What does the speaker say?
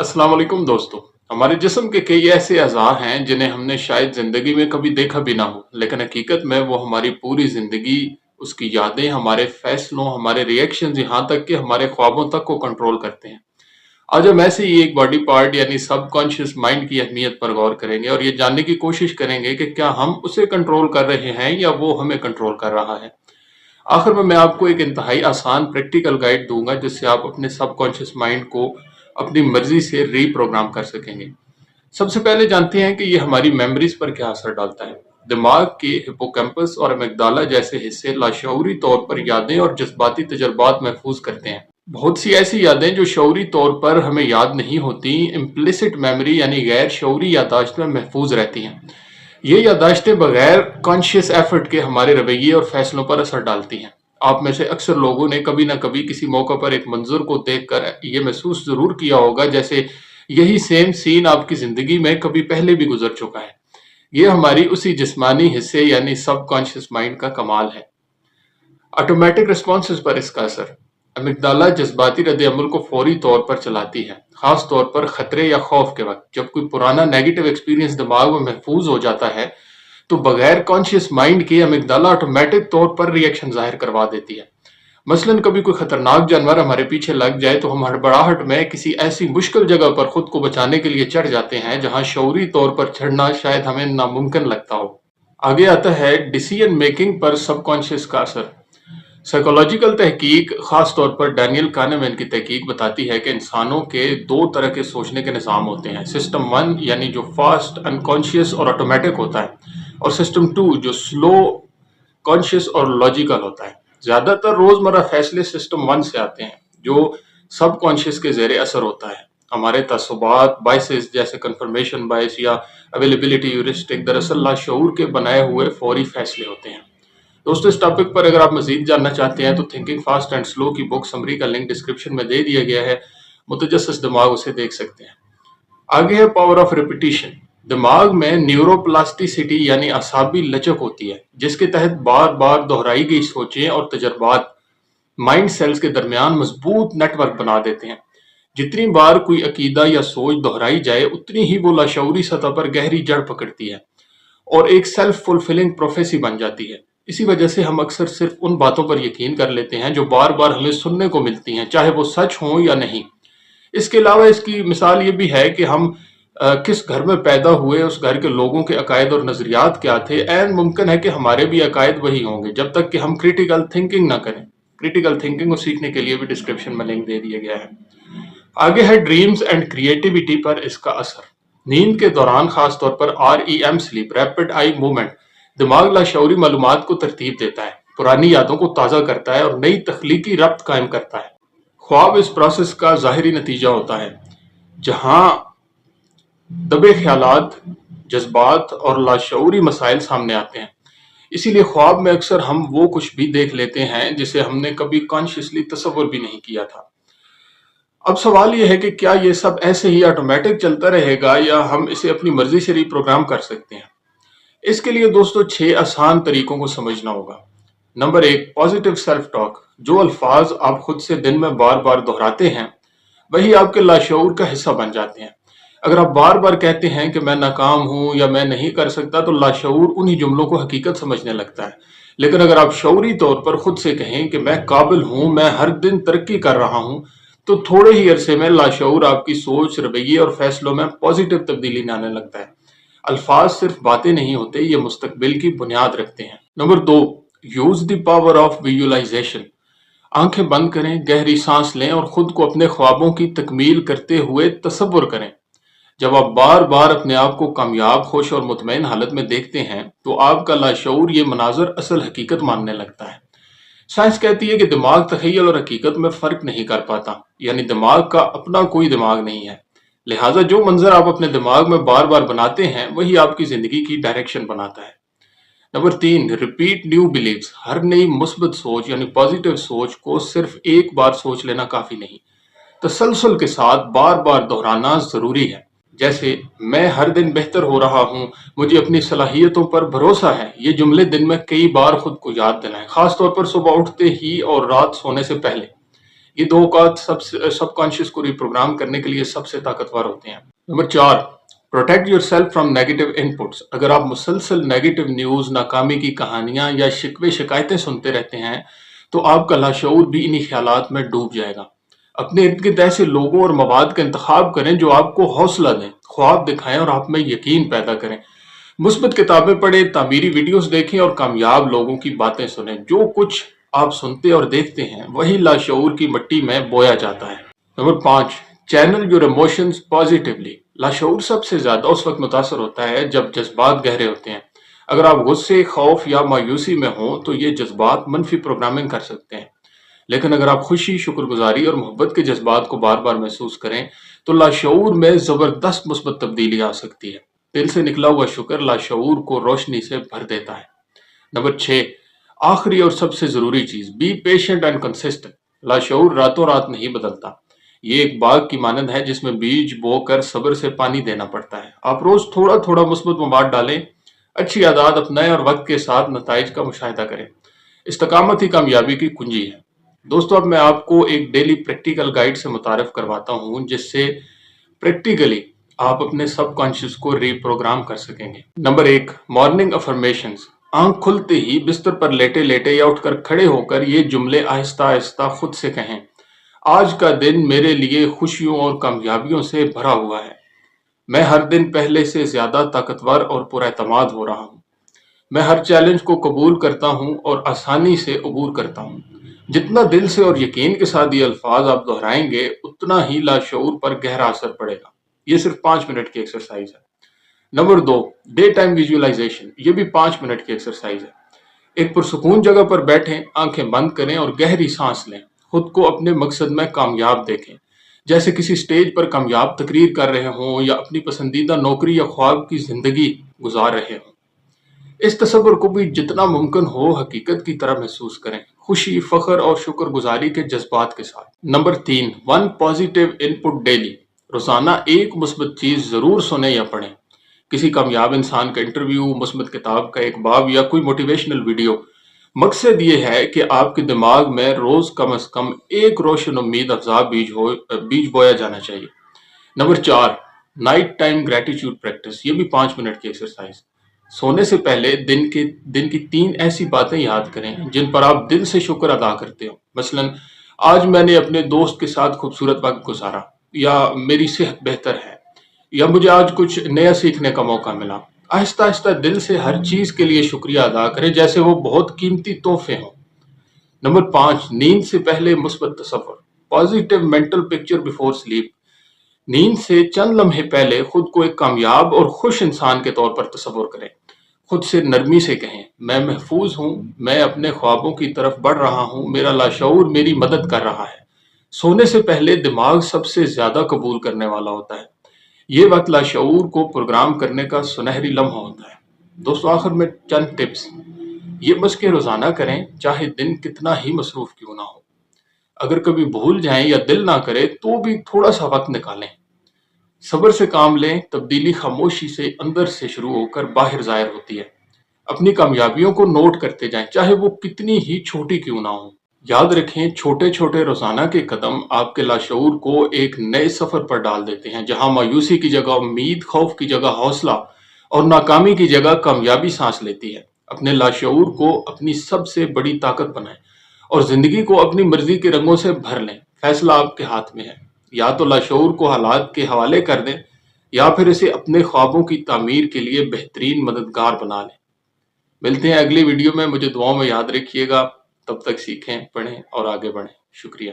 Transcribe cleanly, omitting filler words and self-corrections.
अस्सलाम वालेकुम दोस्तों। हमारे जिस्म के कई ऐसे अज़ा हैं जिन्हें हमने शायद ज़िंदगी में कभी देखा भी ना हो, लेकिन हकीकत में वो हमारी पूरी ज़िंदगी, उसकी यादें, हमारे फ़ैसलों, हमारे रिएक्शंस यहाँ तक कि हमारे ख्वाबों तक को कंट्रोल करते हैं। आज हम ऐसे ही एक बॉडी पार्ट यानी सबकॉन्शियस माइंड की अहमियत पर गौर करेंगे और ये जानने की कोशिश करेंगे कि क्या हम उसे कंट्रोल कर रहे हैं या वो हमें कंट्रोल कर रहा है। आखिर में मैं आपको एक इंतहाई आसान प्रैक्टिकल गाइड दूंगा जिससे आप अपने सबकॉन्शियस माइंड को अपनी मर्जी से रीप्रोग्राम कर सकेंगे। सबसे पहले जानते हैं कि ये हमारी मेमोरीज पर क्या असर डालता है। दिमाग के हिप्पोकैम्पस और अमिगडाला जैसे हिस्से लाशऊरी तौर पर यादें और जज्बाती तजुर्बात महफूज करते हैं। बहुत सी ऐसी यादें जो शऊरी तौर पर हमें याद नहीं होती, इम्प्लिसिट मेमोरी यानी गैर शऊरी यादाश्त में महफूज रहती हैं। ये याददाश्तें बगैर कॉन्शियस एफर्ट के हमारे रवैये और फैसलों पर असर डालती हैं। आप में से अक्सर लोगों ने कभी ना कभी किसी मौका पर एक मंजर को देखकर ये महसूस जरूर किया होगा जैसे यही सेम सीन आपकी जिंदगी में कभी पहले भी गुजर चुका है। ये हमारी उसी जिस्मानी हिस्से यानी सबकॉन्शियस माइंड का कमाल है। ऑटोमेटिक रिस्पॉन्सेज पर इसका असर। अमिगडाला जज्बाती रद्द-ए-अमल को फौरी तौर पर चलाती है, खास तौर पर खतरे या खौफ के वक्त। जब कोई पुराना नेगेटिव एक्सपीरियंस दिमाग में महफूज हो जाता है तो बगैर कॉन्शियस माइंड के अमिगडाला ऑटोमेटिक तौर पर रिएक्शन जाहिर करवा देती है। मसलन कभी कोई खतरनाक जानवर हमारे पीछे लग जाए तो हम हड़बड़ाहट में किसी ऐसी मुश्किल जगह पर खुद को बचाने के लिए चढ़ जाते हैं जहां शऊरी तौर पर चढ़ना शायद हमें नामुमकिन लगता हो। आगे आता है डिसीजन मेकिंग पर सबकॉन्शियस का असर। साइकोलॉजिकल तहकीक, खास तौर पर डैनियल कानेमैन की तहकीक बताती है कि इंसानों के दो तरह के सोचने के निज़ाम होते हैं। सिस्टम वन यानी जो फास्ट, अनकॉन्शियस और ऑटोमेटिक होता है, और सिस्टम टू जो स्लो, कॉन्शियस और लॉजिकल होता है। ज़्यादातर रोज़मर्रा फैसले सिस्टम वन से आते हैं जो सबकॉन्शियस के ज़ेरे असर होता है। हमारे तसव्वुरात, बायसेस जैसे कन्फर्मेशन बायस या अवेलेबिलिटी ह्यूरिस्टिक दरअसल लाशऊर के बनाए हुए फौरी फैसले होते हैं। दोस्तों, इस टॉपिक पर अगर आप मजीद जानना चाहते हैं तो थिंकिंग फास्ट एंड स्लो की बुक समरी का लिंक डिस्क्रिप्शन में दे दिया गया है। मुतजस्सिस दिमाग उसे देख सकते हैं। आगे है पावर ऑफ रिपीटिशन। दिमाग में न्यूरोप्लास्टिसिटी यानी असाबी लचक होती है जिसके तहत बार बार दोहराई गई सोचें और तजर्बात माइंड सेल्स के दरमियान मजबूत नेटवर्क बना देते हैं। जितनी बार कोई अकीदा या सोच दोहराई जाए उतनी ही वो लाशऊरी सतह पर गहरी जड़ पकड़ती है और एक सेल्फ फुलफिलिंग प्रोफेसी बन जाती है। इसी वजह से हम अक्सर सिर्फ उन बातों पर यकीन कर लेते हैं जो बार बार हमें सुनने को मिलती हैं, चाहे वो सच हो या नहीं। इसके अलावा इसकी मिसाल ये भी है कि हम किस घर में पैदा हुए, उस घर के लोगों के अकायद और नजरियात क्या थे। ऐन मुमकिन है कि हमारे भी अकायद वही होंगे जब तक कि हम क्रिटिकल थिंकिंग ना करें। क्रिटिकल थिंकिंग को सीखने के लिए भी डिस्क्रिप्शन में लिंक दे दिया गया है। आगे है ड्रीम्स एंड क्रिएटिविटी पर इसका असर। नींद के दौरान, खास तौर पर REM sleep, rapid eye movement, दिमाग लाशऊरी मालूमात को तरतीब देता है, पुरानी यादों को ताज़ा करता है और नई तख्लीकी रब्त कायम करता है। ख्वाब इस प्रोसेस का ज़ाहिरी नतीजा होता है जहां दबे ख्यालात, जज्बात और लाशऊरी मसाइल सामने आते हैं। इसीलिए ख्वाब में अक्सर हम वो कुछ भी देख लेते हैं जिसे हमने कभी कॉन्शियसली तसव्वुर भी नहीं किया था। अब सवाल यह है कि क्या ये सब ऐसे ही ऑटोमेटिक चलता रहेगा या हम इसे अपनी मर्जी से रीप्रोग्राम कर सकते हैं। इसके लिए दोस्तों 6 आसान तरीकों को समझना होगा। Number 1, positive self talk. जो अल्फाज आप खुद से दिन में बार बार दोहराते हैं वही आपके लाशऊर का हिस्सा बन जाते हैं। अगर आप बार बार कहते हैं कि मैं नाकाम हूं या मैं नहीं कर सकता तो लाशऊर उन्हीं जुमलों को हकीकत समझने लगता है। लेकिन अगर आप शऊरी तौर पर खुद से कहें कि मैं काबिल हूं, मैं हर दिन तरक्की कर रहा हूं, तो थोड़े ही अरसे में लाशऊर आपकी सोच, रवैये और फैसलों में पॉजिटिव तब्दीली लाने लगता है। अल्फाज सिर्फ बातें नहीं होते, ये मुस्तकबिल की बुनियाद रखते हैं। Number 2, use the power of visualisation. आंखें बंद करें, गहरी सांस लें और खुद को अपने ख्वाबों की तकमील करते हुए तसव्वुर करें। जब आप बार बार अपने आप को कामयाब, खुश और मुतमईन हालत में देखते हैं तो आपका लाशऊर ये मनाजर असल हकीकत मानने लगता है। साइंस कहती है कि दिमाग तखय्युल और हकीकत में फर्क नहीं कर पाता, यानी दिमाग का अपना कोई दिमाग नहीं है। लिहाजा जो मंजर आप अपने दिमाग में बार बार बनाते हैं वही आपकी जिंदगी की डायरेक्शन बनाता है। Number 3, repeat new believes. हर नई मुस्बत सोच यानी पॉजिटिव सोच को सिर्फ एक बार सोच लेना काफी नहीं, तसलसल के साथ बार बार दोहराना जरूरी है। जैसे मैं हर दिन बेहतर हो रहा हूँ, मुझे अपनी सलाहियतों पर भरोसा है। ये जुमले दिन में कई बार खुद को याद दिलाएं, खास तौर पर सुबह उठते ही और रात सोने से पहले। ये दो औकात सबकॉन्शियस को रिप्रोग्राम करने के लिए सबसे ताकतवर होते हैं। Number 4, protect yourself from negative inputs. अगर आप मुसलसल नेगेटिव न्यूज़, नाकामी की कहानियां या शिकवे शिकायतें सुनते रहते हैं तो आपका लाशऊर भी इन्हीं ख्यालात में डूब जाएगा। अपने इर्द गिर्द ऐसे लोगों और मवाद का इंतखाब करें जो आपको हौसला दें, ख्वाब दिखाएं और आप में यकीन पैदा करें। मुस्बत किताबें पढ़ें, तामीरी वीडियोस देखें और कामयाब लोगों की बातें सुनें। जो कुछ आप सुनते और देखते हैं वही लाशऊर की मिट्टी में बोया जाता है। Number 5, channel your emotions positively. लाशऊर सबसे ज्यादा उस वक्त मुतासर होता है जब जज्बात गहरे होते हैं। अगर आप गुस्से, खौफ या मायूसी में हो तो ये जज्बात मनफी प्रोग्रामिंग कर सकते हैं। लेकिन अगर आप खुशी, शुक्रगुजारी और मोहब्बत के जज्बात को बार बार महसूस करें तो लाशऊर में जबरदस्त मुस्बत तब्दीली आ सकती है। दिल से निकला हुआ शुक्र लाशऊर को रोशनी से भर देता है। नंबर 6, आखिरी और सबसे जरूरी चीज, बी पेशेंट एंड कंसिस्टेंट। लाशऊर रातों रात नहीं बदलता। ये एक बाग की मानंद है जिसमें बीज बोकर सब्र से पानी देना पड़ता है। आप रोज थोड़ा थोड़ा मुस्बत मवाद डालें, अच्छी आदत अपनाएं और वक्त के साथ नताइज का मुशाहिदा करें। इस्तकामत ही कामयाबी की कुंजी है। दोस्तों, अब मैं आपको एक डेली प्रैक्टिकल गाइड से मुतारफ करवाता हूं जिससे प्रैक्टिकली आप अपने सबकॉन्शियस को रीप्रोग्राम कर सकेंगे। Number 1, morning affirmations. आंख खुलते ही बिस्तर पर लेटे लेटे या उठकर खड़े होकर ये जुमले आहिस्ता आहिस्ता खुद से कहें। आज का दिन मेरे लिए खुशियों और कामयाबियों से भरा हुआ है। मैं हर दिन पहले से ज्यादा ताकतवर और पुरएतमाद हो रहा हूँ। मैं हर चैलेंज को कबूल करता हूँ और आसानी से अबूर करता हूँ। जितना दिल से और यकीन के साथ ये अल्फाज आप दोहराएंगे उतना ही लाशऊर पर गहरा असर पड़ेगा। ये सिर्फ 5 मिनट की एक्सरसाइज है। Number 2, day time visualisation. ये भी 5 मिनट की एक्सरसाइज है। एक पुरसुकून जगह पर बैठें, आंखें बंद करें और गहरी सांस लें। खुद को अपने मकसद में कामयाब देखें, जैसे किसी स्टेज पर कामयाब तकरीर कर रहे हों या अपनी पसंदीदा नौकरी या ख्वाब की जिंदगी गुजार रहे हों। इस तस्वर को भी जितना मुमकिन हो हकीकत की तरह महसूस करें, खुशी, फख्र और शुक्रगुजारी के जज्बात के साथ। Number 3, 1 positive input daily. रोजाना एक मुस्बत चीज जरूर सुने या पढ़ें। किसी कामयाब इंसान का इंटरव्यू, मुस्बत किताब का एक बाब या कोई मोटिवेशनल वीडियो। मकसद ये है कि आपके दिमाग में रोज कम से कम एक रोशन उम्मीद अफजा बीज बोया जाना चाहिए। Number 4, night time gratitude practice. ये भी 5 मिनट की एक्सरसाइज। सोने से पहले दिन की 3 ऐसी बातें याद करें जिन पर आप दिल से शुक्र अदा करते हो। मसलन, आज मैंने अपने दोस्त के साथ खूबसूरत वक्त गुजारा, या मेरी सेहत बेहतर है, या मुझे आज कुछ नया सीखने का मौका मिला। आहिस्ता आहिस्ता दिल से हर चीज के लिए शुक्रिया अदा करें जैसे वो बहुत कीमती तोहफे हों। नंबर 5, नींद से पहले मुस्बत तसव्वुर। Positive mental picture before sleep. नींद से चंद लम्हे पहले खुद को एक कामयाब और खुश इंसान के तौर पर तसव्वुर करें। खुद से नरमी से कहें, मैं महफूज हूँ, मैं अपने ख्वाबों की तरफ बढ़ रहा हूँ, मेरा लाशऊर मेरी मदद कर रहा है। सोने से पहले दिमाग सबसे ज्यादा कबूल करने वाला होता है। ये वक्त लाशऊर को प्रोग्राम करने का सुनहरी लम्हा होता है। दोस्तों, आखिर में चंद टिप्स। ये मशक़ें रोजाना करें, चाहे दिन कितना ही मसरूफ क्यों ना हो। अगर कभी भूल जाएं या दिल ना करे तो भी थोड़ा सा वक्त निकालें। सब्र से काम लें, तब्दीली खामोशी से अंदर से शुरू होकर बाहर जाहिर होती है। अपनी कामयाबियों को नोट करते जाएं, चाहे वो कितनी ही छोटी क्यों ना हो। याद रखें, छोटे छोटे रोजाना के कदम आपके लाशऊर को एक नए सफर पर डाल देते हैं, जहां मायूसी की जगह उम्मीद, खौफ की जगह हौसला और नाकामी की जगह कामयाबी सांस लेती है। अपने लाशऊर को अपनी सबसे बड़ी ताकत बनाएं और जिंदगी को अपनी मर्जी के रंगों से भर लें। फैसला आपके हाथ में है। या तो लाशऊर को हालात के हवाले कर दें या फिर इसे अपने ख्वाबों की तामीर के लिए बेहतरीन मददगार बना लें। मिलते हैं अगली वीडियो में। मुझे दुआओं में याद रखिएगा। तब तक सीखें, पढ़ें और आगे बढ़ें। शुक्रिया।